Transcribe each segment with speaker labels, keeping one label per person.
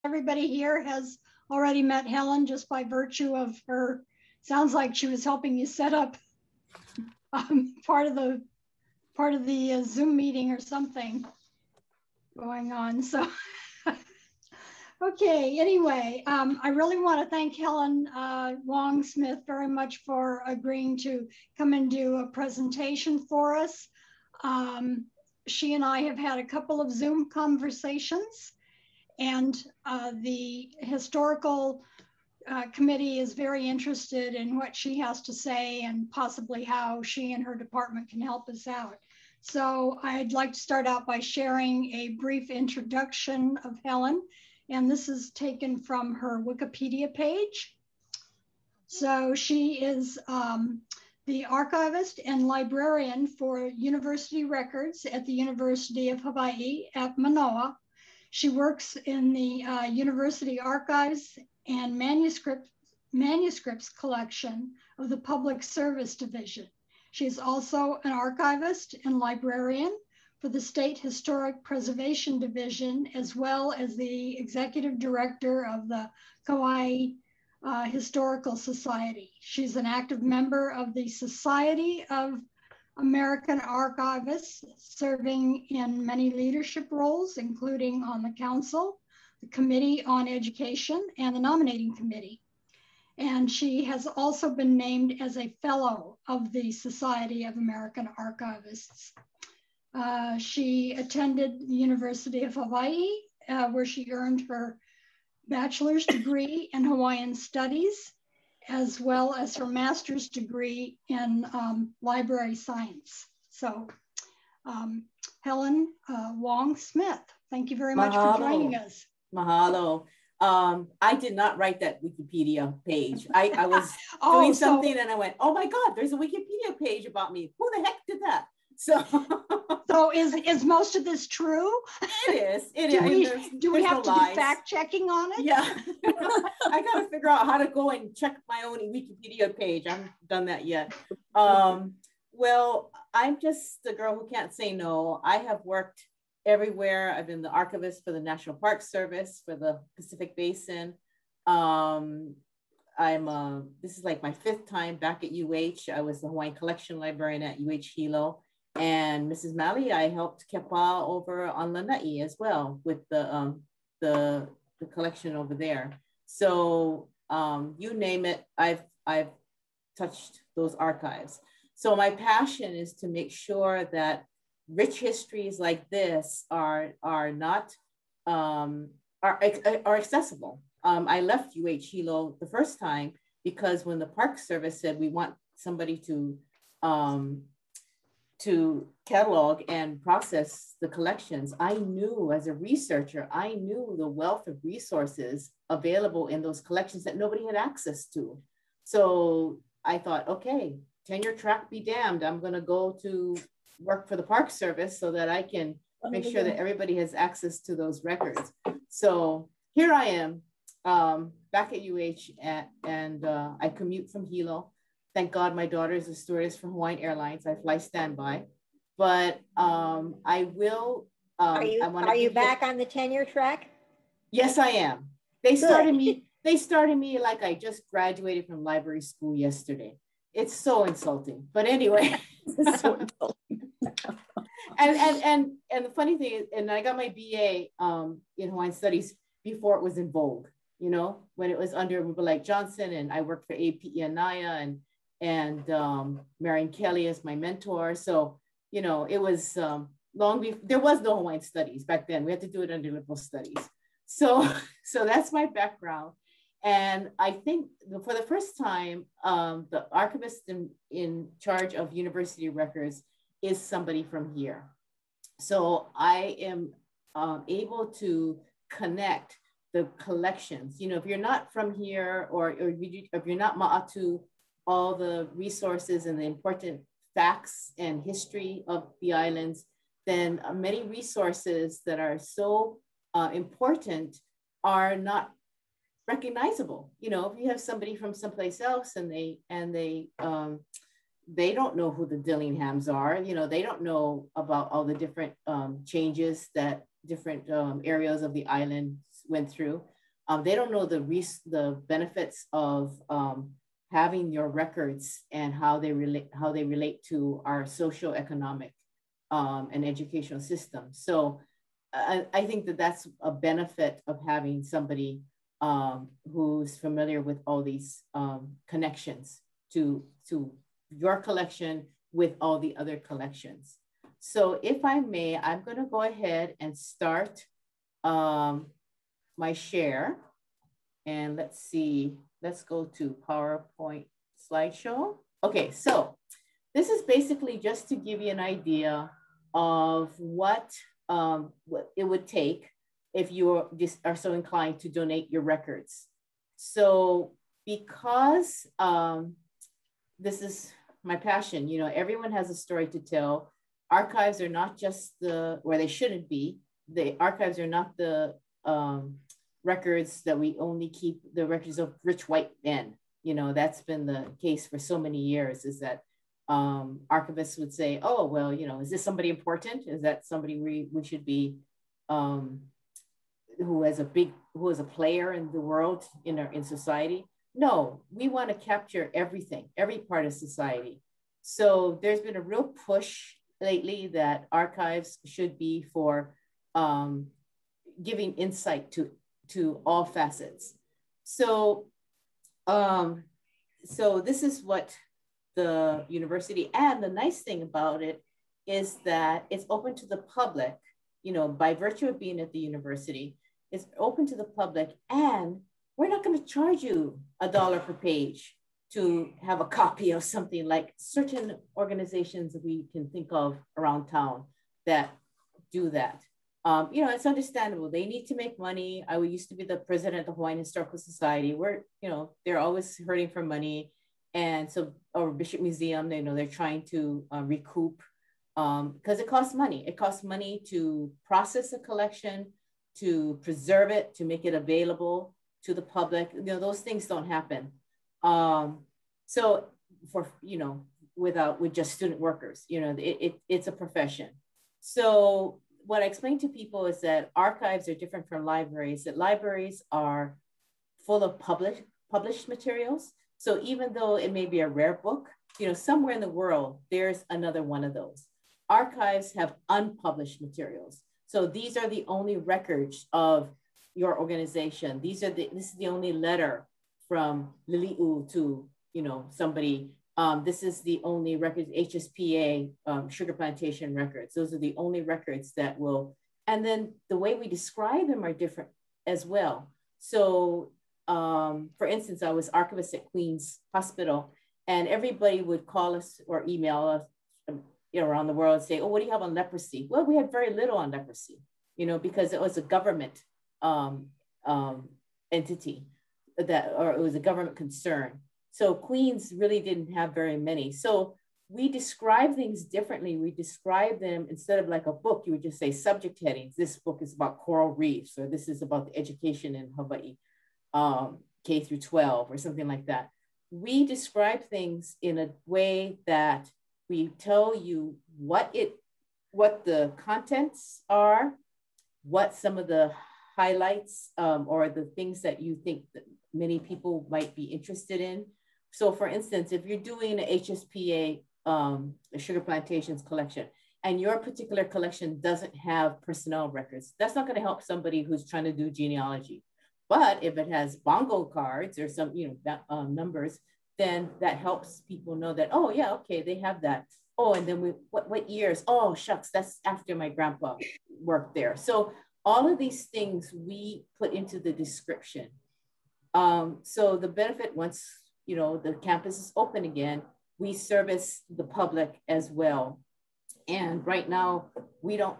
Speaker 1: everybody here has already met Helen just by virtue of her, sounds like she was helping you set up part of the Zoom meeting or something going on. So, okay, anyway, I really want to thank Helen Wong Smith very much for agreeing to come and do a presentation for us. She and I have had a couple of Zoom conversations, and the historical committee is very interested in what she has to say and possibly how she and her department can help us out. So I'd like to start out by sharing a brief introduction of Helen, and this is taken from her Wikipedia page. So she is the archivist and librarian for university records at the University of Hawaii at Manoa. She works in the university archives and manuscripts collection of the Public Service Division. She is also an archivist and librarian for the State Historic Preservation Division, as well as the executive director of the Kauai Historical Society. She's an active member of the Society of American Archivists, serving in many leadership roles, including on the council, the Committee on Education, and the nominating committee. And she has also been named as a fellow of the Society of American Archivists. She attended the University of Hawaii, where she earned her bachelor's degree in Hawaiian Studies, as well as her master's degree in library science. So Helen Wong Smith, thank you very much for joining us.
Speaker 2: Mahalo. I did not write that Wikipedia page. I was doing something and I went, oh my God, there's a Wikipedia page about me. Who the heck did that? So
Speaker 1: is most of this true?
Speaker 2: It is. It is.
Speaker 1: Do we have to do fact checking on it?
Speaker 2: Yeah. I got to figure out how to go and check my own Wikipedia page. I haven't done that yet. Well, I'm just the girl who can't say no. I have worked everywhere. I've been the archivist for the National Park Service, for the Pacific Basin. This is like my 5th time back at UH. I was the Hawaiian Collection Librarian at UH Hilo. And Mrs. Malley, I helped Kepa over on Lanai as well with the collection over there. So you name it, I've touched those archives. So my passion is to make sure that rich histories like this are accessible. I left UH Hilo the first time because when the Park Service said we want somebody to catalog and process the collections, I knew as a researcher, I knew the wealth of resources available in those collections that nobody had access to. So I thought, okay, tenure track be damned. I'm gonna go to work for the Park Service so that I can make sure that everybody has access to those records. So here I am back at UH and I commute from Hilo. Thank God my daughter is a stewardess for Hawaiian Airlines. I fly standby, but I will.
Speaker 3: Are you back on the tenure track?
Speaker 2: Yes, I am. They started me like I just graduated from library school yesterday. It's so insulting, but anyway. It's so insulting. and the funny thing is, and I got my BA in Hawaiian Studies before it was in vogue. You know, when it was under like Johnson, and I worked for A.P. Anaya and Marion Kelly as my mentor. So, you know, it was long before, there was no Hawaiian Studies back then. We had to do it under liberal studies. So that's my background. And I think for the first time, the archivist in charge of university records is somebody from here. So I am able to connect the collections. You know, if you're not from here, or if you're not ma'atu, all the resources and the important facts and history of the islands, then many resources that are so important are not recognizable. You know, if you have somebody from someplace else and they don't know who the Dillinghams are, you know, they don't know about all the different changes that different areas of the island went through. They don't know the benefits of having your records and how they relate to our socioeconomic and educational system. So I think that that's a benefit of having somebody who's familiar with all these connections to your collection with all the other collections. So if I may, I'm going to go ahead and start my share. And let's see, let's go to PowerPoint slideshow. Okay, so this is basically just to give you an idea of what it would take if you are so inclined to donate your records. So because this is my passion, you know, everyone has a story to tell. Archives are not just where they shouldn't be. The archives are not the records that we only keep, the records of rich white men. You know, that's been the case for so many years, is that archivists would say, oh, well, you know, is this somebody important? Is that somebody we should be, who is a player in the world, in society? No, we want to capture everything, every part of society. So there's been a real push lately that archives should be for giving insight to all facets. So, so this is what the university, and the nice thing about it is that it's open to the public, you know, by virtue of being at the university, it's open to the public, and we're not going to charge you $1 per page to have a copy of something, like certain organizations that we can think of around town that do that. You know, it's understandable. They need to make money. I used to be the president of the Hawaiian Historical Society, where, you know, they're always hurting for money. And so, or Bishop Museum, they know they're trying to recoup, because it costs money. It costs money to process a collection, to preserve it, to make it available to the public. You know, those things don't happen. So for, you know, with just student workers, you know, it's a profession. So what I explain to people is that archives are different from libraries, that libraries are full of published materials. So even though it may be a rare book, you know, somewhere in the world, there's another one of those. Archives have unpublished materials. So these are the only records of your organization. This is the only letter from Lili'u to, you know, somebody. This is the only records, HSPA, sugar plantation records. Those are the only records that will, and then the way we describe them are different as well. So for instance, I was archivist at Queen's Hospital, and everybody would call us or email us, you know, around the world and say, oh, what do you have on leprosy? Well, we had very little on leprosy, you know, because it was a government entity or it was a government concern. So Queens really didn't have very many. So we describe things differently. We describe them, instead of like a book, you would just say subject headings. This book is about coral reefs, or this is about the education in Hawaii, K through 12, or something like that. We describe things in a way that we tell you what the contents are, what some of the highlights or the things that you think that many people might be interested in. So for instance, if you're doing an HSPA, a sugar plantations collection, and your particular collection doesn't have personnel records, that's not gonna help somebody who's trying to do genealogy. But if it has bongo cards or some, you know, numbers, then that helps people know that, oh yeah, okay, they have that. Oh, and then what years? Oh, shucks, that's after my grandpa worked there. So all of these things we put into the description. So the benefit, once, you know, the campus is open again, we service the public as well. And right now we don't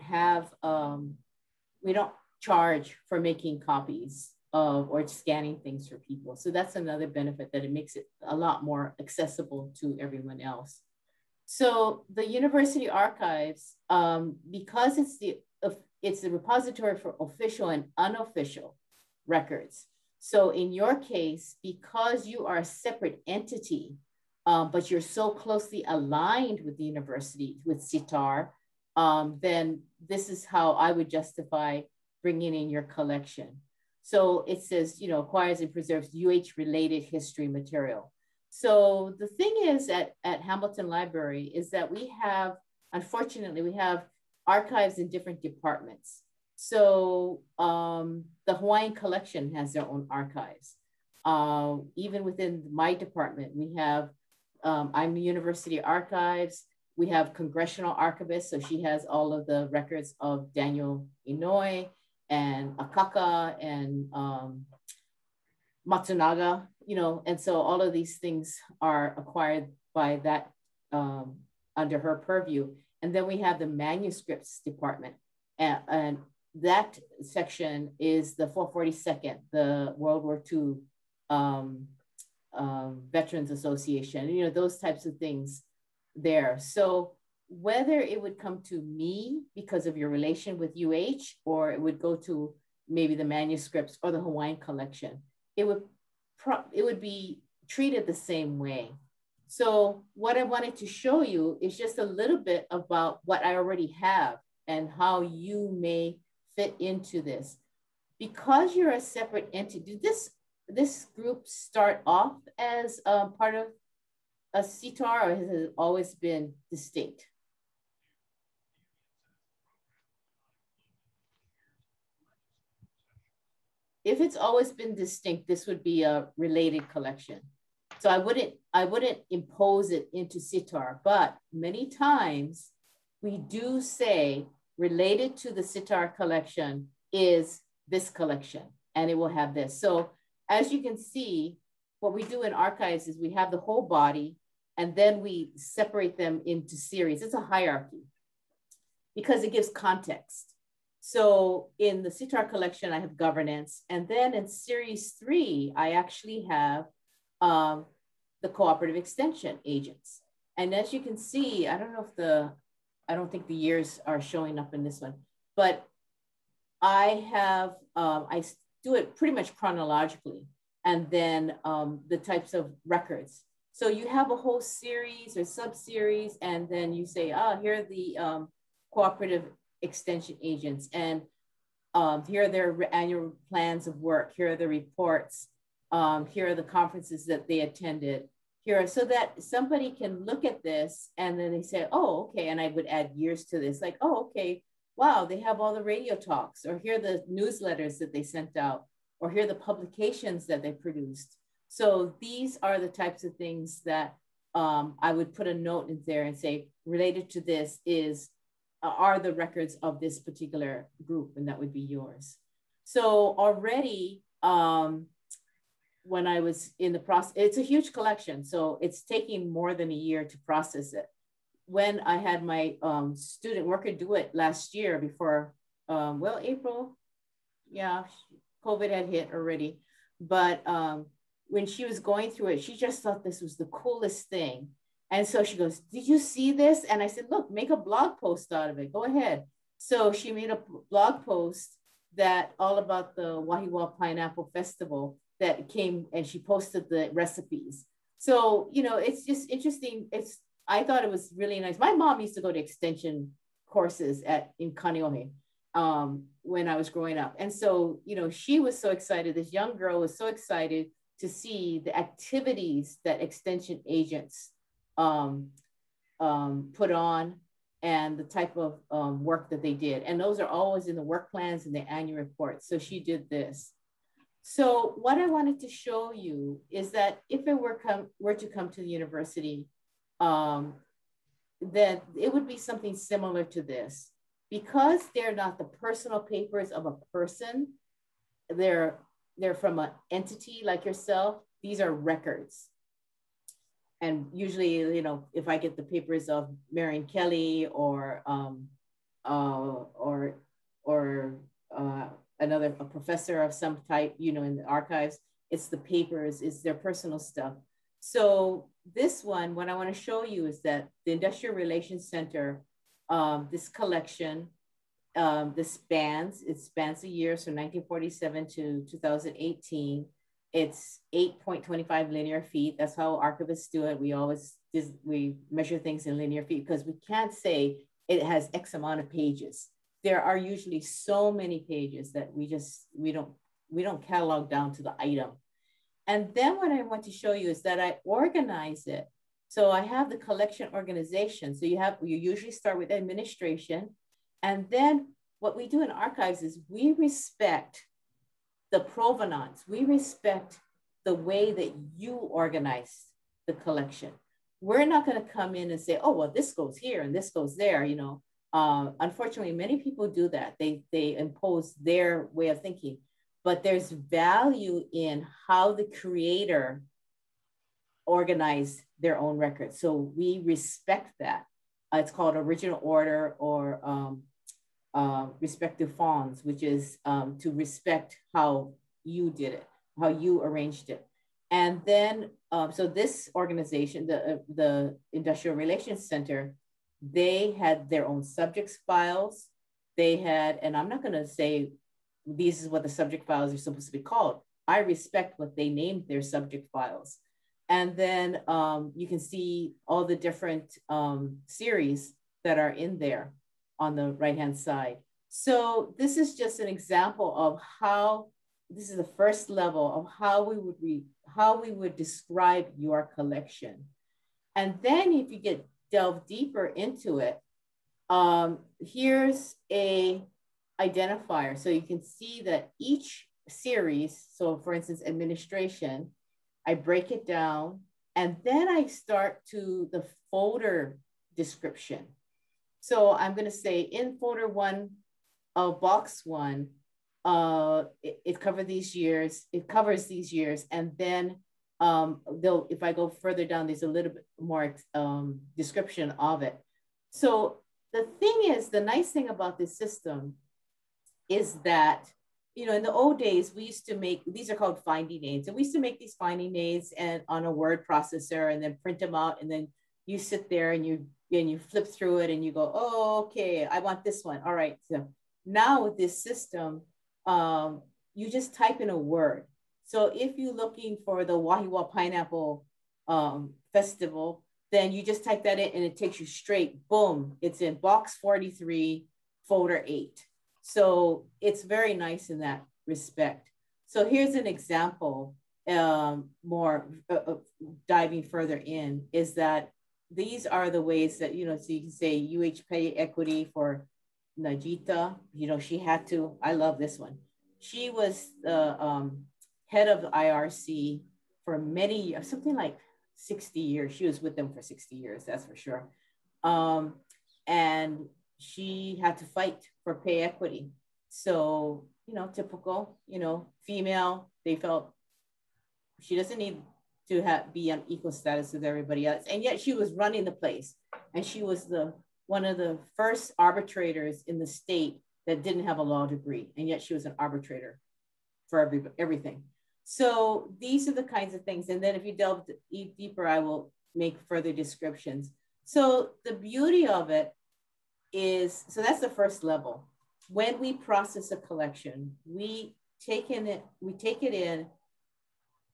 Speaker 2: charge for making copies of or scanning things for people. So that's another benefit, that it makes it a lot more accessible to everyone else. So the university archives, because it's the repository for official and unofficial records. So in your case, because you are a separate entity, but you're so closely aligned with the university, with CITAR, then this is how I would justify bringing in your collection. So it says, you know, acquires and preserves UH-related history material. So the thing is at Hamilton Library is that we have, unfortunately, we have archives in different departments. So the Hawaiian collection has their own archives. Even within my department, we have, I'm the University Archives. We have Congressional Archivist, so she has all of the records of Daniel Inouye and Akaka and Matsunaga, you know, and so all of these things are acquired by that under her purview. And then we have the manuscripts department, and that section is the 442nd, the World War II Veterans Association, you know, those types of things there. So whether it would come to me because of your relation with UH, or it would go to maybe the manuscripts or the Hawaiian collection, it would be treated the same way. So what I wanted to show you is just a little bit about what I already have and how you may fit into this. Because you're a separate entity, did this group start off as part of a CTAR, or has it always been distinct? If it's always been distinct, this would be a related collection. So I wouldn't impose it into CTAR, but many times we do say related to the CTAR collection is this collection, and it will have this. So as you can see, what we do in archives is we have the whole body, and then we separate them into series. It's a hierarchy because it gives context. So in the CTAR collection, I have governance. And then in series 3, I actually have the cooperative extension agents. And as you can see, I don't think the years are showing up in this one, but I have, I do it pretty much chronologically. And then the types of records. So you have a whole series or sub-series, and then you say, here are the cooperative extension agents, and here are their annual plans of work, here are the reports, here are the conferences that they attended, so that somebody can look at this and then they say, oh, okay, and I would add years to this, like, oh, okay, wow, they have all the radio talks, or here are the newsletters that they sent out, or here are the publications that they produced. So these are the types of things that I would put a note in there and say, related to this are the records of this particular group, and that would be yours. So already, when I was in the process, it's a huge collection, so it's taking more than a year to process it. When I had my student worker do it last year before, well, April, yeah, COVID had hit already, but when she was going through it, she just thought this was the coolest thing. And so she goes, did you see this? And I said, look, make a blog post out of it. Go ahead. So she made a blog post that all about the Wahiawa Pineapple Festival that came, and she posted the recipes. So, you know, it's just interesting. I thought it was really nice. My mom used to go to extension courses in Kaneohe when I was growing up. And so, you know, she was so excited. This young girl was so excited to see the activities that extension agents put on, and the type of work that they did. And those are always in the work plans and the annual reports. So she did this. So what I wanted to show you is that if it were to come to the university, that it would be something similar to this. Because they're not the personal papers of a person, they're from an entity like yourself, these are records. And usually, you know, if I get the papers of Marion Kelly or a professor of some type, you know, in the archives, it's the papers, it's their personal stuff. So this one, what I want to show you is that the Industrial Relations Center, this collection, it spans a year, so 1947 to 2018. It's 8.25 linear feet. That's how archivists do it. We measure things in linear feet because we can't say it has X amount of pages. There are usually so many pages that we don't we don't catalog down to the item. And then what I want to show you is that I organize it. So I have the collection organization. So you usually start with administration. And then what we do in archives is we respect the provenance. We respect the way that you organize the collection. We're not going to come in and say, oh, well, this goes here and this goes there, you know. Unfortunately, many people do that. They impose their way of thinking, but there's value in how the creator organized their own records. So we respect that. It's called original order or respective fonds, which is to respect how you did it, how you arranged it. And then, so this organization, the Industrial Relations Center, they had their own subjects files. They had, and I'm not gonna say this is what the subject files are supposed to be called. I respect what they named their subject files. And then you can see all the different series that are in there on the right-hand side. So this is just an example of how, this is the first level of how we would describe your collection. And then if you delve deeper into it, here's a identifier. So you can see that each series, so for instance, administration, I break it down, and then I start to the folder description. So I'm going to say in folder 1 of box 1, it covers these years. And then if I go further down, there's a little bit more description of it. So the thing is, the nice thing about this system is that, you know, in the old days, we used to make, these are called finding aids. And we used to make these finding aids and on a word processor and then print them out. And then you sit there and you flip through it and you go, oh, okay, I want this one. All right. So now with this system, you just type in a word. So if you're looking for the Wahiwa Pineapple Festival, then you just type that in and it takes you straight, boom, it's in box 43, folder 8. So it's very nice in that respect. So here's an example, more diving further in, is that these are the ways that, you know, so you can say UH pay equity for Najita. You know, she had to, I love this one. She was the head of the IRC for many years, something like 60 years. She was with them for 60 years, that's for sure. And she had to fight for pay equity. So, you know, typical, you know, female, they felt she doesn't need to be on equal status with everybody else. And yet she was running the place. And she was one of the first arbitrators in the state that didn't have a law degree. And yet she was an arbitrator for everything. So these are the kinds of things. And then if you delve deeper, I will make further descriptions. So the beauty of it is, so that's the first level. When we process a collection, we take it in,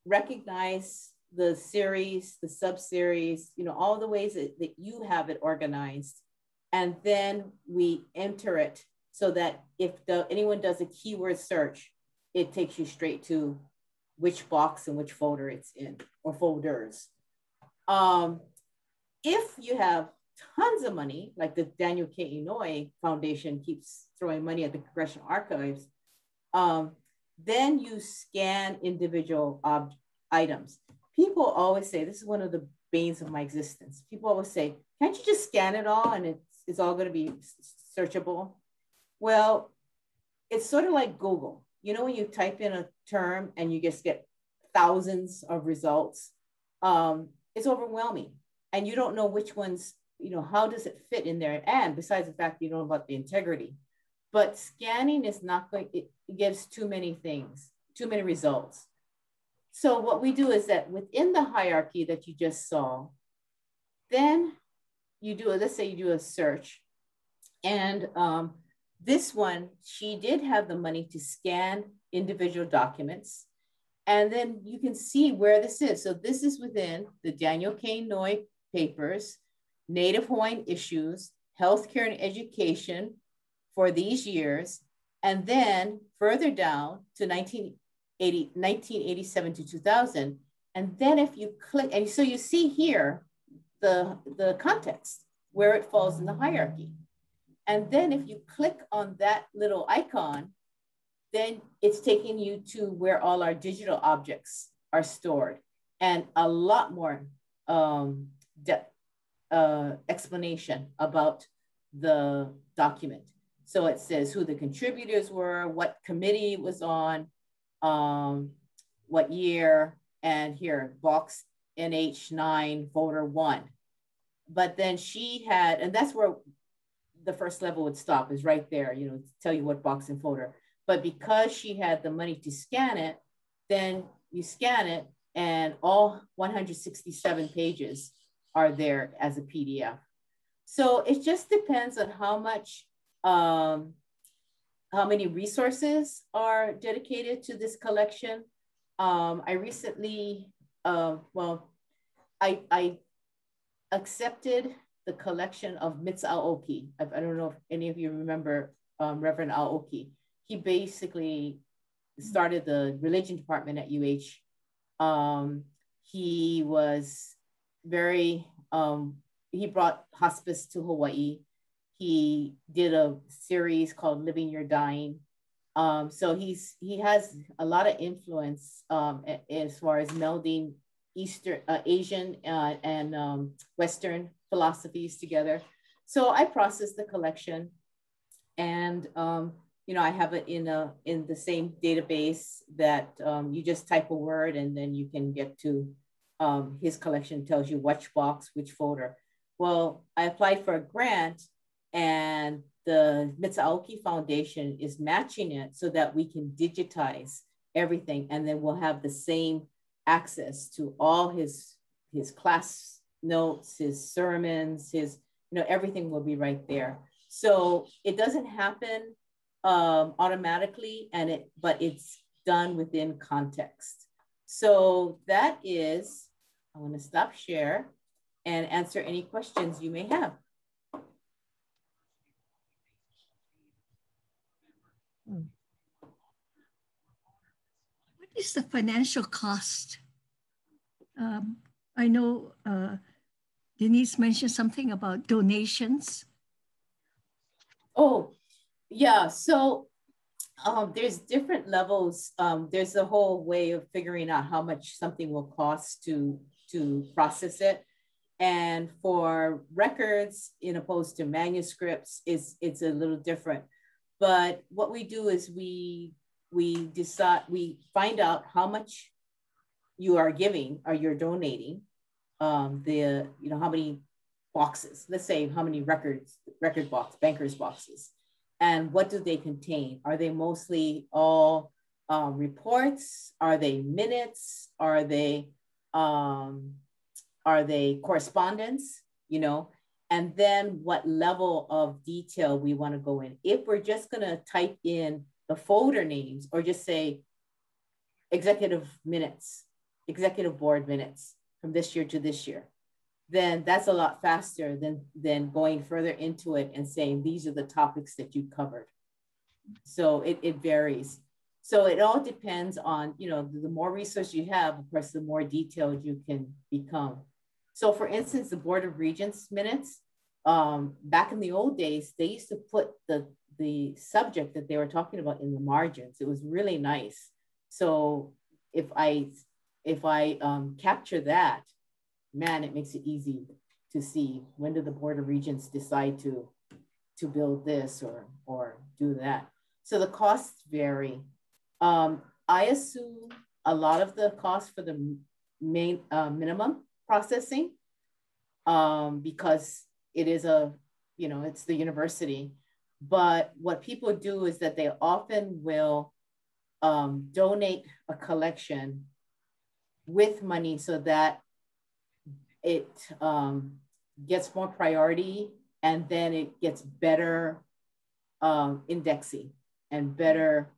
Speaker 2: recognize the series, the sub-series, you know, all the ways that you have it organized. And then we enter it so that if anyone does a keyword search, it takes you straight to which box and which folder it's in, or folders. If you have tons of money, like the Daniel K. Inouye Foundation keeps throwing money at the Congressional Archives, then you scan individual items. People always say, this is one of the banes of my existence. People always say, can't you just scan it all and it's all going to be searchable? Well, it's sort of like Google. You know, when you type in a term and you just get thousands of results, it's overwhelming. And you don't know which ones, you know, how does it fit in there? And besides the fact you don't know about the integrity, but scanning is not going, it gives too many things, too many results. So what we do is that within the hierarchy that you just saw, then you do, let's say you do a search. And this one, she did have the money to scan individual documents. And then you can see where this is. So this is within the Daniel K. Inouye papers, Native Hawaiian issues, healthcare and education for these years. And then further down to 1987 to 2000. And then if you click, and so you see here the context, where it falls in the hierarchy. And then if you click on that little icon, then it's taking you to where all our digital objects are stored, and a lot more explanation about the document. So it says who the contributors were, what committee it was on, what year, and here, box NH9, voter 1. But then she had, and that's where the first level would stop, is right there, you know, to tell you what box and folder. But because she had the money to scan it, then you scan it and all 167 pages are there as a PDF. So it just depends on how much, how many resources are dedicated to this collection. I recently, I accepted the collection of Aoki. I don't know if any of you remember Reverend Aoki. He basically started the religion department at UH. He was very, he brought hospice to Hawaii. He did a series called Living Your Dying. So he has a lot of influence as far as melding Asian and Western philosophies together. So I processed the collection, and you know, I have it in the same database that you just type a word and then you can get to his collection. Tells you which box, which folder. Well, I applied for a grant, and the Aoki Foundation is matching it so that we can digitize everything, and then we'll have the same access to all his class notes, his sermons, his, you know, everything will be right there. So it doesn't happen automatically, but it's done within context. So that is, I want to stop share and answer any questions you may have.
Speaker 4: What is the financial cost? I know Denise mentioned something about donations.
Speaker 2: Oh, yeah. So there's different levels. There's a whole way of figuring out how much something will cost to process it. And for records, in opposed to manuscripts, it's a little different. But what we do is we find out how much you are giving or you're donating, you know, how many boxes, let's say how many bankers boxes, and what do they contain? Are they mostly all reports? Are they minutes? Are they correspondence, you know? And then what level of detail we want to go in. If we're just going to type in the folder names or just say executive board minutes from this year to this year, then that's a lot faster than going further into it and saying, these are the topics that you covered. So it varies. So it all depends on, you know, the more resources you have, of course, the more detailed you can become. So for instance, the Board of Regents minutes, back in the old days, they used to put the subject that they were talking about in the margins. It was really nice. So if I capture that, man, it makes it easy to see when did the Board of Regents decide to build this or do that. So the costs vary. I assume a lot of the cost for the main minimum processing, because it is it's the university. But what people do is that they often will donate a collection with money so that it gets more priority, and then it gets better indexing and better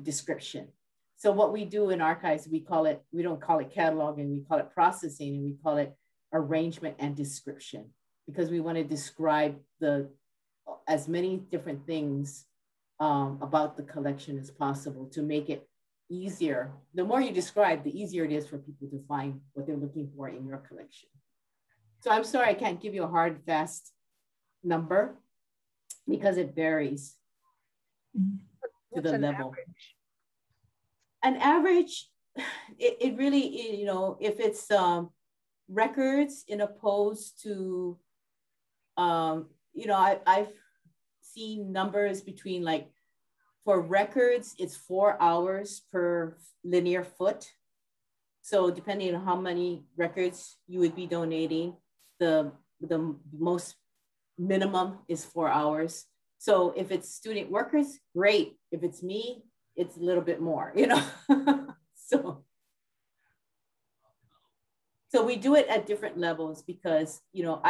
Speaker 2: description. So what we do in archives, we don't call it cataloging, we call it processing, and we call it arrangement and description, because we want to describe as many different things about the collection as possible to make it easier. The more you describe, the easier it is for people to find what they're looking for in your collection. So I'm sorry, I can't give you a hard, fast number because it varies to the level. An average, it really, you know, if it's records in opposed to, you know, I've seen numbers between, like, for records, it's 4 hours per linear foot. So depending on how many records you would be donating, the most minimum is 4 hours. So if it's student workers, great. If it's me, it's a little bit more, you know. So we do it at different levels because, you know,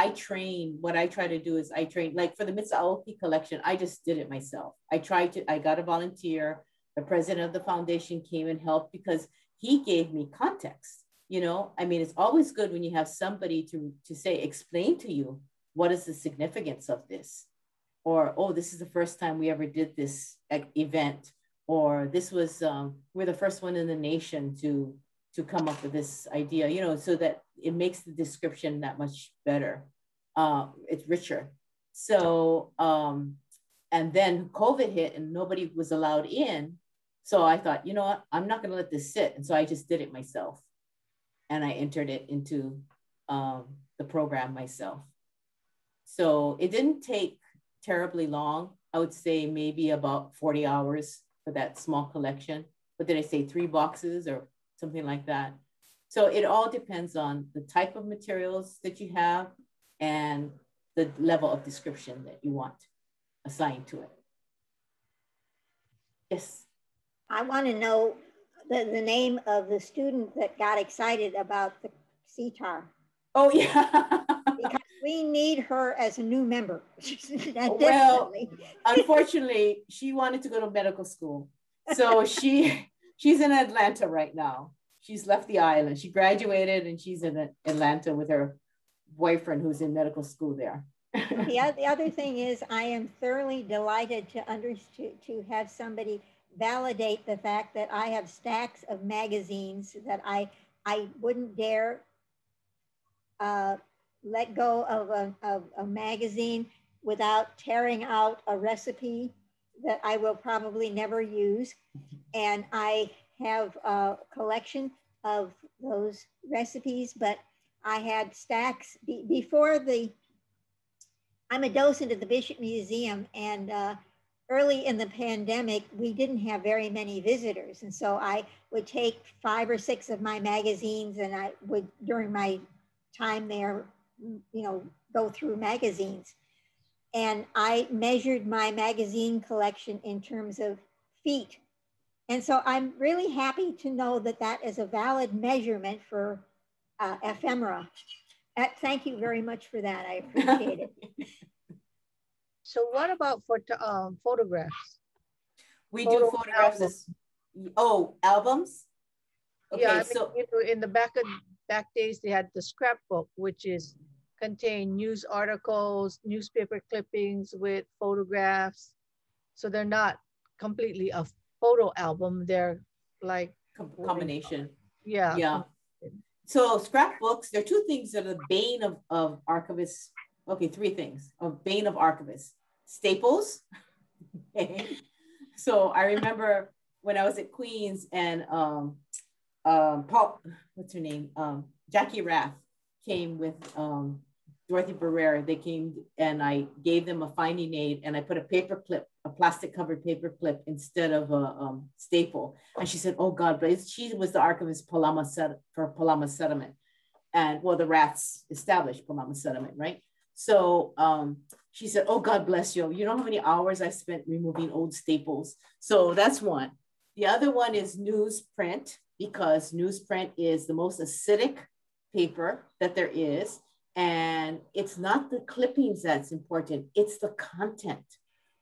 Speaker 2: what I try to do is I train, like for the Miss Aoki collection, I just did it myself. I got a volunteer. The president of the foundation came and helped because he gave me context. You know, I mean, it's always good when you have somebody to say, explain to you, what is the significance of this? Or, oh, this is the first time we ever did this event. Or this was, we're the first one in the nation to come up with this idea, you know, so that it makes the description that much better. It's richer. So, and then COVID hit and nobody was allowed in. So I thought, you know what, I'm not gonna let this sit. And so I just did it myself. And I entered it into the program myself. So it didn't take terribly long. I would say maybe about 40 hours for that small collection. But did I say 3 boxes or something like that? So it all depends on the type of materials that you have and the level of description that you want assigned to it. Yes.
Speaker 3: I want to know the name of the student that got excited about the CTAR.
Speaker 2: Oh, yeah.
Speaker 3: Because we need her as a new member.
Speaker 2: Well, unfortunately, she wanted to go to medical school. So she's in Atlanta right now. She's left the island. She graduated and she's in Atlanta with her boyfriend who's in medical school there.
Speaker 3: The other thing is, I am thoroughly delighted to have somebody validate the fact that I have stacks of magazines that I wouldn't dare let go of a magazine without tearing out a recipe that I will probably never use. And I have a collection of those recipes, but I had stacks before I'm a docent at the Bishop Museum, and early in the pandemic, we didn't have very many visitors. And so I would take 5 or 6 of my magazines and I would, during my time there, you know, go through magazines. And I measured my magazine collection in terms of feet. And so I'm really happy to know that that is a valid measurement for ephemera. Thank you very much for that. I appreciate it.
Speaker 5: So what about for photographs?
Speaker 2: We do photographs. Albums?
Speaker 5: Okay, yeah, I mean, so you know, in the back days, they had the scrapbook, which contain news articles, newspaper clippings with photographs. So they're not completely a photo album. They're like
Speaker 2: combination.
Speaker 5: Yeah.
Speaker 2: Yeah. So scrapbooks, there are 2 things that are the bane of archivists. Okay, 3 things of bane of archivists. Staples. So I remember when I was at Queens and Paul, what's her name? Jackie Rath came with Dorothy Barrera. They came and I gave them a finding aid and I put a paper clip, a plastic covered paper clip instead of a staple. And she said, oh God, but she was the archivist for Palama Settlement. And well, the Raths established Palama Settlement, right? So she said, oh, God bless you. You know how many hours I spent removing old staples? So that's one. The other one is newsprint, because newsprint is the most acidic paper that there is. And it's not the clippings that's important, it's the content.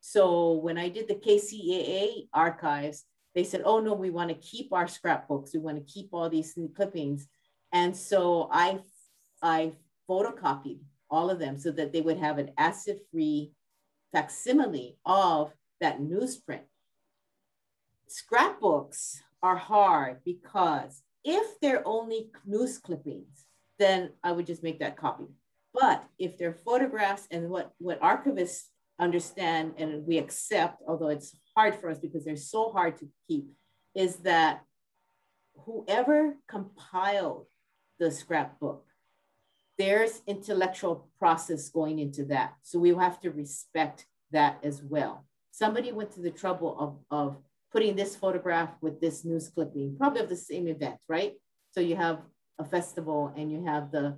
Speaker 2: So when I did the KCAA archives, they said, oh no, we want to keep our scrapbooks. We want to keep all these clippings. And so I photocopied all of them so that they would have an acid-free facsimile of that newsprint. Scrapbooks are hard because if they're only news clippings, then I would just make that copy. But if they're photographs, and what archivists understand and we accept, although it's hard for us because they're so hard to keep, is that whoever compiled the scrapbook, there's intellectual process going into that. So we have to respect that as well. Somebody went to the trouble of putting this photograph with this news clipping, probably of the same event, right? So you have a festival and you have the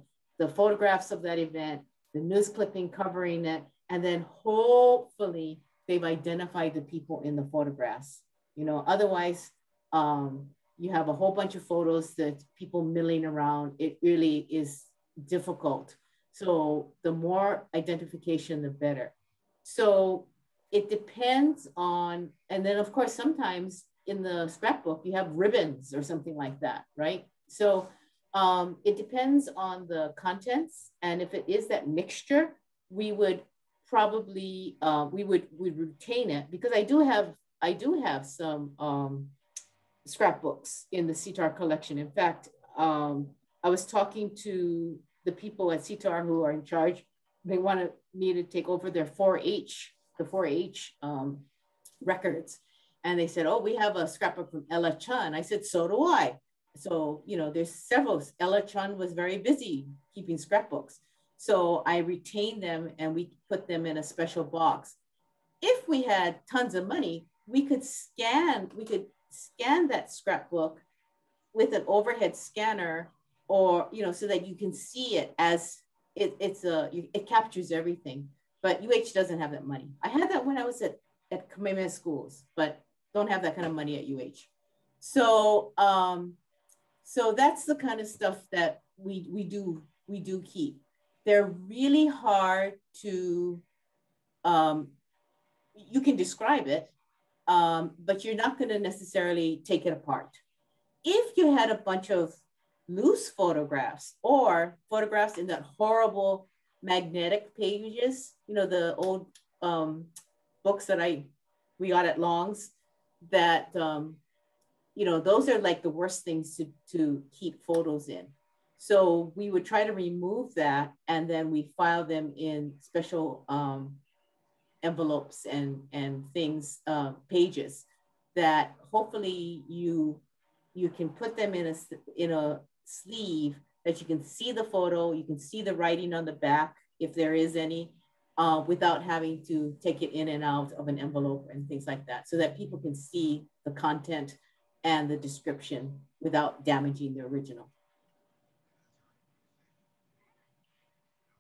Speaker 2: photographs of that event, the news clipping covering it, and then hopefully they've identified the people in the photographs. You know, otherwise, you have a whole bunch of photos that people milling around. It really is difficult. So the more identification, the better. So it depends on, and then of course, sometimes in the scrapbook, you have ribbons or something like that, right? So it depends on the contents. And if it is that mixture, we would probably, we'd retain it, because I do have some scrapbooks in the CTAR collection. In fact, I was talking to the people at CTAR who are in charge. They wanted me to take over their 4-H, the 4-H records. And they said, oh, we have a scrapbook from Ella Chun. I said, so do I. So, you know, there's several. Ella Chun was very busy keeping scrapbooks. So I retained them and we put them in a special box. If we had tons of money, we could scan that scrapbook with an overhead scanner, or, you know, so that you can see it as it captures everything. But UH doesn't have that money. I had that when I was at Kamehameha schools, but don't have that kind of money at UH. So, so that's the kind of stuff that we do keep. They're really hard to, you can describe it, but you're not going to necessarily take it apart. If you had a bunch of loose photographs or photographs in that horrible magnetic pages, you know, the old books that we got at Long's, that, you know, those are like the worst things to keep photos in. So we would try to remove that, and then we file them in special envelopes and things, pages that hopefully you can put them in a sleeve that you can see the photo, you can see the writing on the back if there is any, without having to take it in and out of an envelope and things like that, so that people can see the content and the description without damaging the original.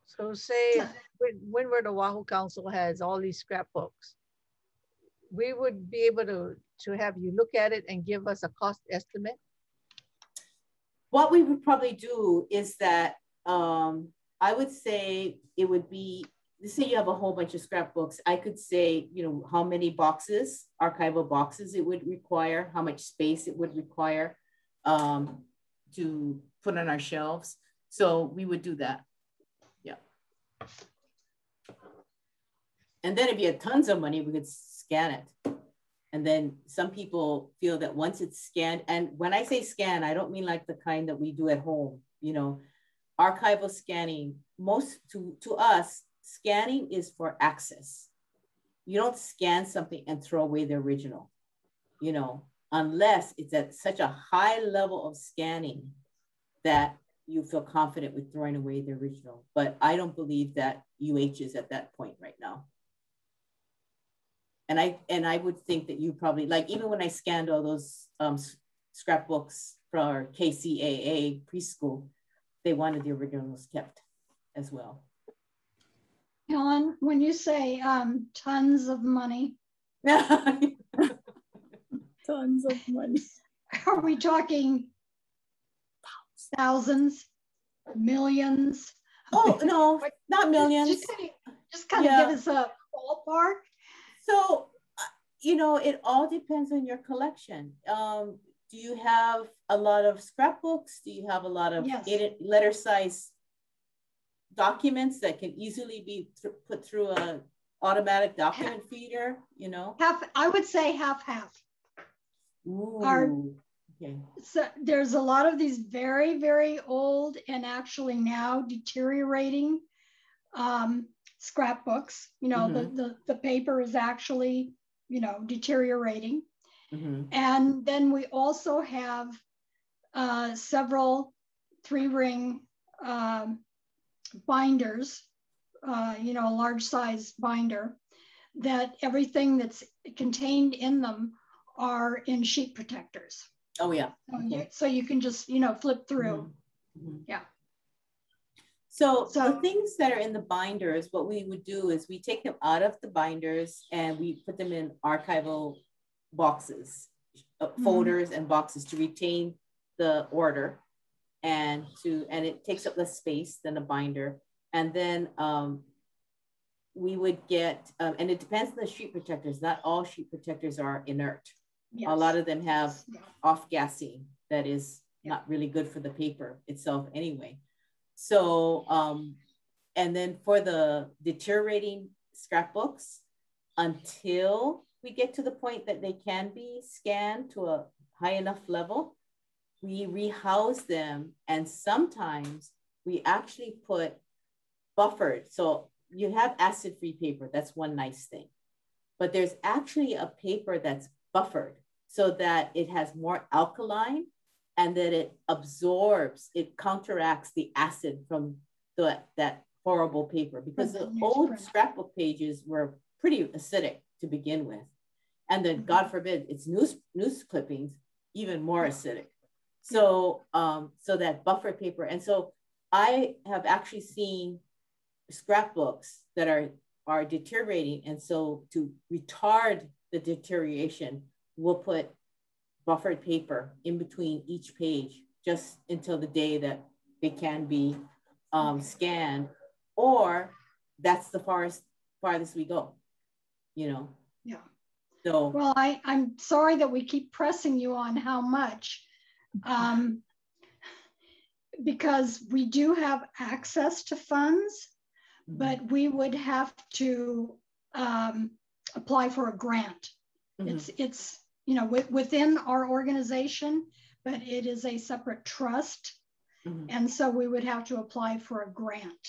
Speaker 5: So say when the Oahu Council has all these scrapbooks, we would be able to have you look at it and give us a cost estimate?
Speaker 2: What we would probably do is that I would say it would be, let's say you have a whole bunch of scrapbooks. I could say, you know, how many boxes, archival boxes it would require, how much space it would require to put on our shelves. So we would do that. Yeah. And then if you had tons of money, we could scan it. And then some people feel that once it's scanned, and when I say scan, I don't mean like the kind that we do at home, you know, archival scanning, most to us, scanning is for access. You don't scan something and throw away the original, you know, unless it's at such a high level of scanning that you feel confident with throwing away the original. But I don't believe that UH is at that point right now. And I would think that you probably, like, even when I scanned all those scrapbooks for KCAA preschool, they wanted the originals kept as well.
Speaker 1: Helen, when you say tons of money,
Speaker 6: tons of money,
Speaker 1: are we talking thousands, millions?
Speaker 2: Oh, no, not millions.
Speaker 1: Just kind of give us a ballpark.
Speaker 2: So, you know, it all depends on your collection. Do you have a lot of scrapbooks? Do you have a lot of letter size documents that can easily be put through an automatic document feeder, you know?
Speaker 1: I would say half.
Speaker 2: Ooh. Okay.
Speaker 1: So there's a lot of these very, very old and actually now deteriorating scrapbooks. You know, the paper is actually, you know, deteriorating. And then we also have several 3-ring binders, you know, a large size binder, that everything that's contained in them are in sheet protectors.
Speaker 2: Oh yeah.
Speaker 1: So you can just, you know, flip through. Yeah.
Speaker 2: So the things that are in the binders, what we would do is we take them out of the binders and we put them in archival boxes, folders and boxes to retain the order, and it takes up less space than a binder. And then we would get, and it depends on the sheet protectors. Not all sheet protectors are inert. Yes. A lot of them have off-gassing that is not really good for the paper itself anyway. So, and then for the deteriorating scrapbooks, until we get to the point that they can be scanned to a high enough level, we rehouse them. And sometimes we actually put buffered. So you have acid-free paper. That's one nice thing. But there's actually a paper that's buffered so that it has more alkaline and that it absorbs, it counteracts the acid from that horrible paper, because the old scrapbook pages were pretty acidic to begin with. And then God forbid, it's news clippings, even more acidic. So, so that buffer paper. And so I have actually seen scrapbooks that are deteriorating. And so to retard the deterioration, we'll put buffered paper in between each page just until the day that they can be scanned, or that's the farthest we go, you know?
Speaker 1: Yeah.
Speaker 2: So,
Speaker 1: well, I'm sorry that we keep pressing you on how much, because we do have access to funds, but we would have to apply for a grant. It's you know, within our organization, but it is a separate trust. And so we would have to apply for a grant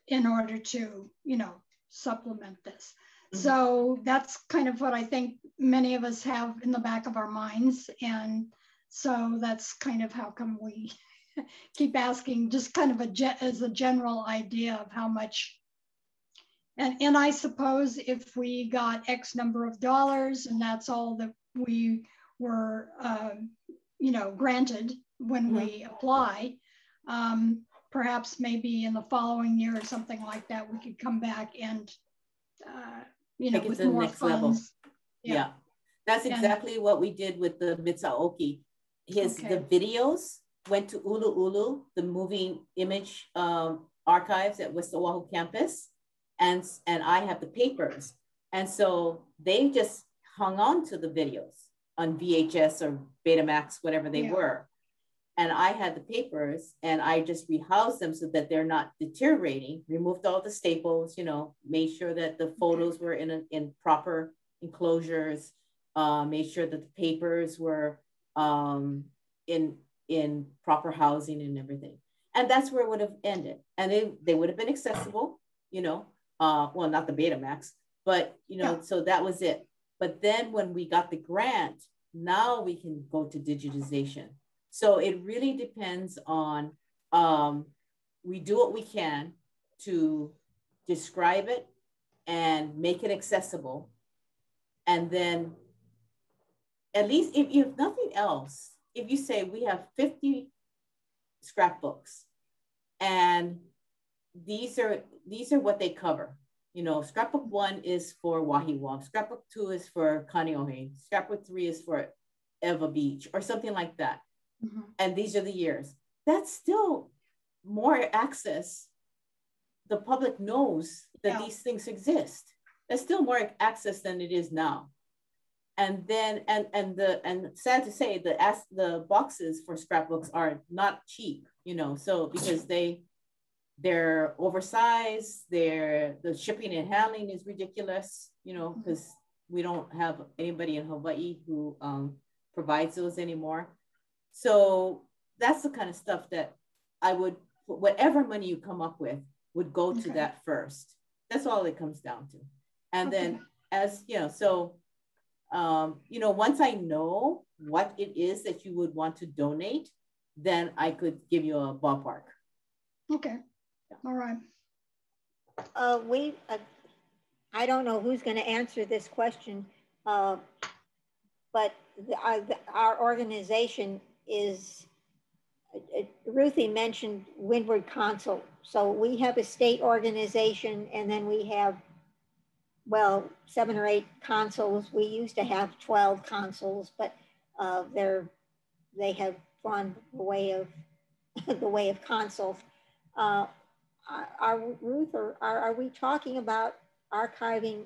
Speaker 1: in order to, you know, supplement this. So that's kind of what I think many of us have in the back of our minds. And so that's kind of how come we keep asking, just kind of as a general idea of how much. And I suppose if we got X number of dollars and that's all that we were, you know, granted when we apply, perhaps maybe in the following year or something like that, we could come back and, you know,
Speaker 2: take it
Speaker 1: with
Speaker 2: to the
Speaker 1: more
Speaker 2: next
Speaker 1: funds.
Speaker 2: level. Yeah. That's exactly what we did with the Aoki. The videos went to Ulu Ulu, the moving image archives at West Oahu campus. And I have the papers. And so they just hung on to the videos on VHS or Betamax, whatever they were. And I had the papers and I just rehoused them so that they're not deteriorating, removed all the staples, you know, made sure that the photos were in proper enclosures, made sure that the papers were in proper housing and everything. And that's where it would have ended. And they would have been accessible, you know, well, not the Betamax, but, you know, so that was it. But then when we got the grant, now we can go to digitization. So it really depends on, we do what we can to describe it and make it accessible. And then at least if nothing else, if you say we have 50 scrapbooks and these are what they cover. You know, scrapbook 1 is for Wahiawa, scrapbook 2 is for Kaneohe, scrapbook 3 is for Eva Beach or something like that. And these are the years. That's still more access. The public knows that these things exist. That's still more access than it is now. And then, and sad to say, the boxes for scrapbooks are not cheap, you know, so because they're oversized, the shipping and handling is ridiculous, you know, because we don't have anybody in Hawaii who provides those anymore. So that's the kind of stuff that I would, whatever money you come up with would go to that first. That's all it comes down to. And then as, you know, so, you know, once I know what it is that you would want to donate, then I could give you a ballpark.
Speaker 1: Okay, all right.
Speaker 3: I don't know who's going to answer this question, but our organization is, Ruthie mentioned Windward Council. So we have a state organization, and then we have, well, 7 or 8 consuls. We used to have 12 consuls, but they have gone the way of consuls. Ruth, or are we talking about archiving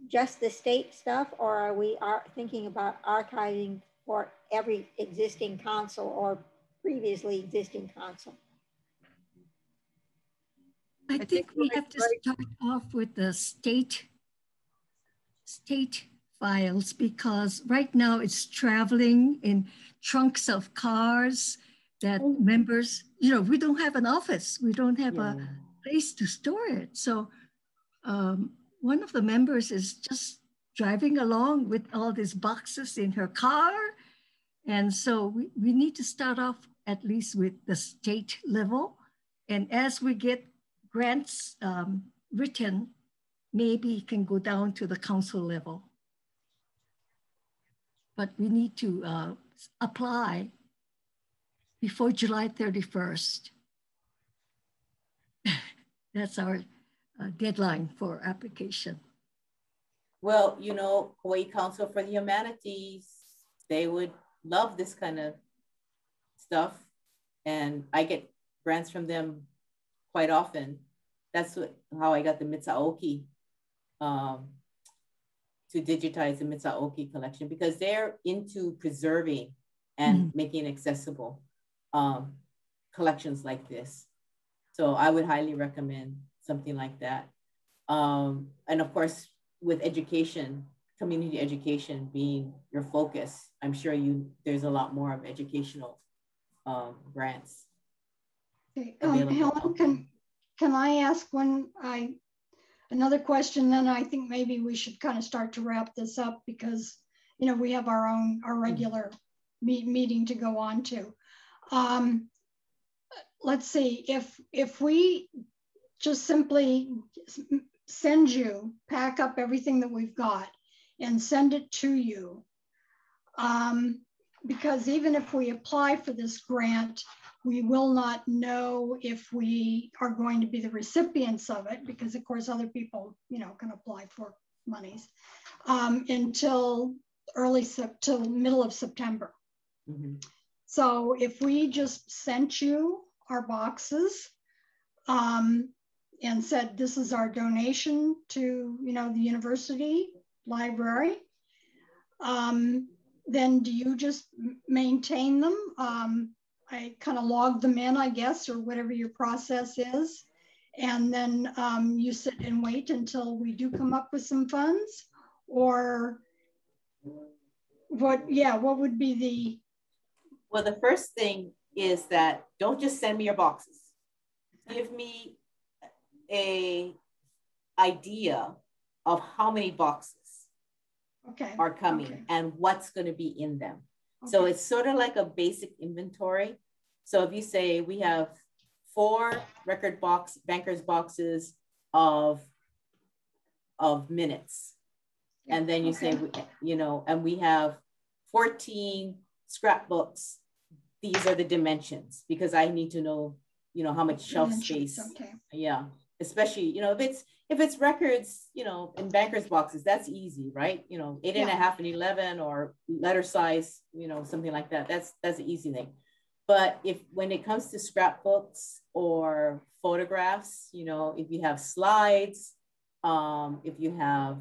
Speaker 3: just the state stuff, or are we thinking about archiving for every existing consul or previously existing consul?
Speaker 4: I think we have to start off with the state files, because right now it's traveling in trunks of cars that members, you know, we don't have an office. We don't have a place to store it. So one of the members is just driving along with all these boxes in her car. And so we need to start off at least with the state level. And as we get grants written, maybe it can go down to the council level. But we need to apply before July 31st. That's our deadline for application.
Speaker 2: Well, you know, Hawaii Council for the Humanities, they would love this kind of stuff. And I get grants from them quite often. That's how I got the Aoki to digitize the Aoki collection, because they're into preserving and making accessible collections like this. So I would highly recommend something like that. And of course, with education, community education being your focus, I'm sure there's a lot more of educational grants.
Speaker 1: Okay. Helen, can I ask another question? Then I think maybe we should kind of start to wrap this up, because, you know, we have our regular meeting to go on to. Let's see, if we just simply send you, pack up everything that we've got and send it to you, because even if we apply for this grant, we will not know if we are going to be the recipients of it, because of course other people, you know, can apply for monies until till middle of September. So if we just sent you our boxes and said, this is our donation to, you know, the university library, then do you just maintain them? I kind of log them in, I guess, or whatever your process is. And then you sit and wait until we do come up with some funds? Or what would be the...
Speaker 2: Well, the first thing is that don't just send me your boxes. Give me a idea of how many boxes are coming and what's going to be in them. So it's sort of like a basic inventory. So if you say we have 4 bankers boxes of minutes, and then you say, you know, and we have 14 scrapbooks. These are the dimensions, because I need to know, you know, how much shelf space. Yeah, especially, you know, if it's records, you know, in bankers boxes, that's easy, right? You know, 8.5 and 11, or letter size, you know, something like that. That's an easy thing. But when it comes to scrapbooks or photographs, you know, if you have slides, if you have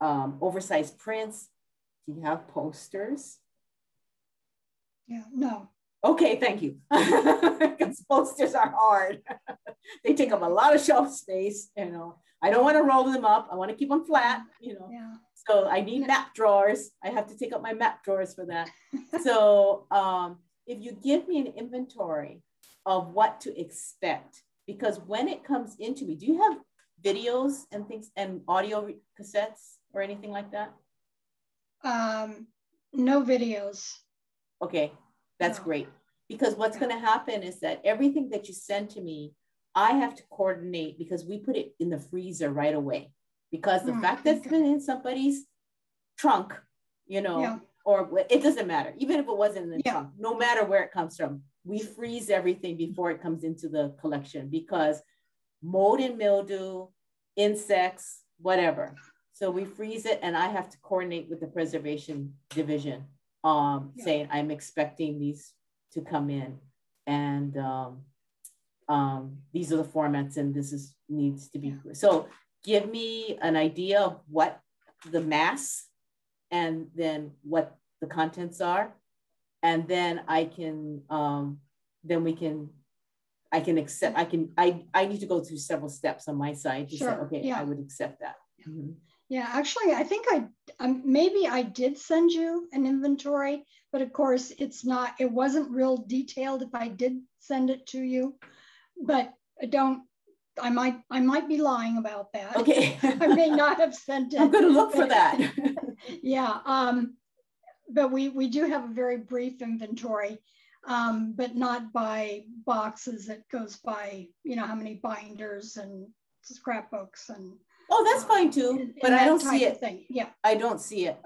Speaker 2: oversized prints, do you have posters?
Speaker 1: Yeah, no.
Speaker 2: Okay, thank you. Because posters are hard. They take up a lot of shelf space, you know. I don't want to roll them up. I want to keep them flat, you know.
Speaker 1: Yeah.
Speaker 2: So I need map drawers. I have to take up my map drawers for that. So if you give me an inventory of what to expect, because when it comes into me, do you have videos and things and audio cassettes or anything like that?
Speaker 1: No videos.
Speaker 2: Okay, that's great. Because what's going to happen is that everything that you send to me, I have to coordinate because we put it in the freezer right away. Because the fact that it's been in somebody's trunk, you know, or it doesn't matter. Even if it wasn't in the trunk, no matter where it comes from, we freeze everything before it comes into the collection because mold and mildew, insects, whatever. So we freeze it and I have to coordinate with the preservation division saying I'm expecting these to come in and these are the formats and this is needs to be. So give me an idea of what the mass and then what the contents are. And then I can, I can accept, I need to go through several steps on my side to say, okay, I would accept that. Mm-hmm.
Speaker 1: Yeah, actually, I think maybe I did send you an inventory, but of course it wasn't real detailed if I did send it to you, but I might be lying about that.
Speaker 2: Okay.
Speaker 1: I may not have sent it.
Speaker 2: I'm going to look for that.
Speaker 1: Yeah, but we do have a very brief inventory, but not by boxes. It goes by, you know, how many binders and scrapbooks and.
Speaker 2: Oh, that's fine too, but I don't see it.
Speaker 1: Yeah,
Speaker 2: I don't see it.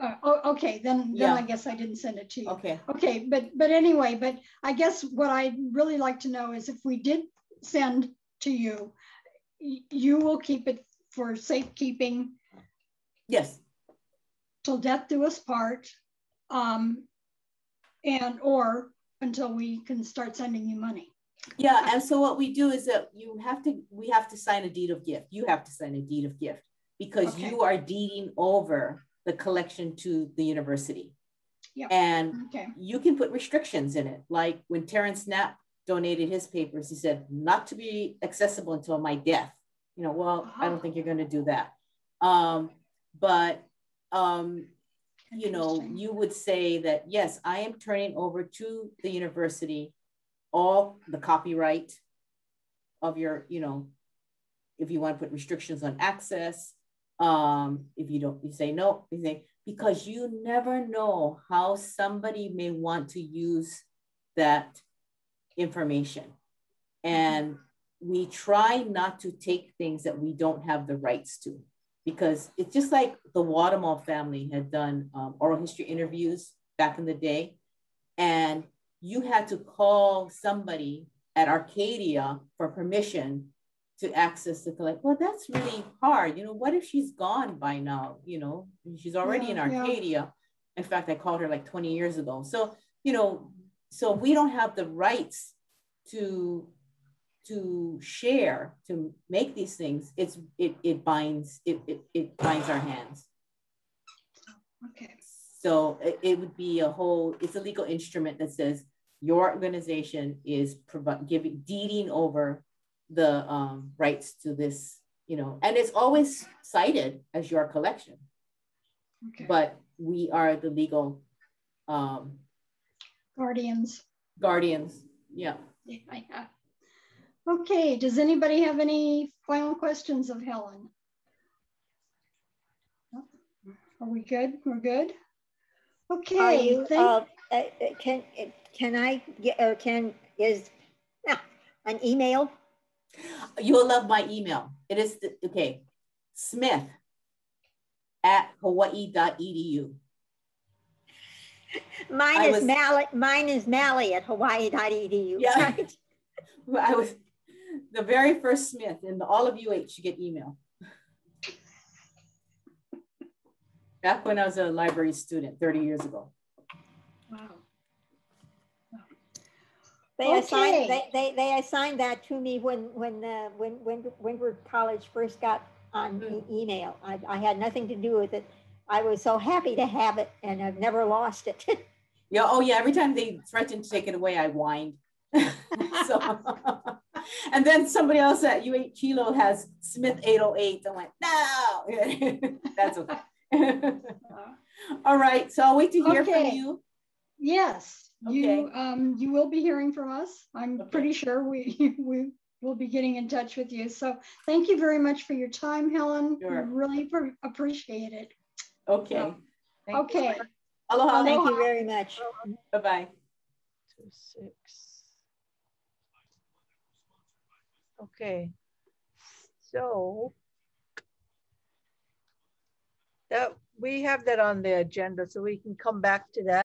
Speaker 1: Okay, then I guess I didn't send it to you.
Speaker 2: Okay,
Speaker 1: but anyway, but I guess what I'd really like to know is if we did send to you, you will keep it for safekeeping.
Speaker 2: Yes.
Speaker 1: Till death do us part, and or until we can start sending you money.
Speaker 2: Yeah, and so what we do is that we have to sign a deed of gift. You have to sign a deed of gift because you are deeding over the collection to the university. Yep. And you can put restrictions in it. Like when Terrence Knapp donated his papers, he said, not to be accessible until my death. You know, well, I don't think you're going to do that. You know, you would say that, yes, I am turning over to the university all the copyright of your, you know, if you want to put restrictions on access, if you don't, you say no, you say, because you never know how somebody may want to use that information. And we try not to take things that we don't have the rights to, because it's just like the Wadamall family had done oral history interviews back in the day. And you had to call somebody at Arcadia for permission to access the collection. Well, that's really hard. You know, what if she's gone by now? You know, she's already in Arcadia. In fact, I called her like 20 years ago. So, you know, so we don't have the rights to share, to make these things. It binds our hands.
Speaker 1: Okay.
Speaker 2: So it would be it's a legal instrument that says your organization is deeding over the rights to this, you know, and it's always cited as your collection. Okay. But we are the legal
Speaker 1: guardians.
Speaker 2: Yeah.
Speaker 1: Okay, does anybody have any final questions of Helen? Are we good? We're good? Okay.
Speaker 3: Are you, can I get, or is an email?
Speaker 2: You'll love my email. It is, smith@hawaii.edu.
Speaker 3: Mine is Mally at hawaii.edu.
Speaker 2: Yeah.
Speaker 3: Right?
Speaker 2: I was the very first Smith, and all of you should get email. Back when I was a library student 30 years ago.
Speaker 1: Wow.
Speaker 3: They assigned that to me when Windward College first got on email. I had nothing to do with it. I was so happy to have it, and I've never lost it.
Speaker 2: Yeah. Oh yeah. Every time they threatened to take it away, I whined. So, and then somebody else at U8 Kilo has Smith 808. I went, no, that's okay. All right. So I'll wait to hear from you.
Speaker 1: Yes.
Speaker 2: Okay.
Speaker 1: You will be hearing from us. I'm pretty sure we will be getting in touch with you. So thank you very much for your time, Helen.
Speaker 2: Sure.
Speaker 1: We really appreciate it.
Speaker 2: Okay.
Speaker 1: Okay.
Speaker 2: Aloha.
Speaker 3: Thank you very much.
Speaker 2: Bye-bye.
Speaker 5: 2-6. Okay. So that we have that on the agenda, so we can come back to that.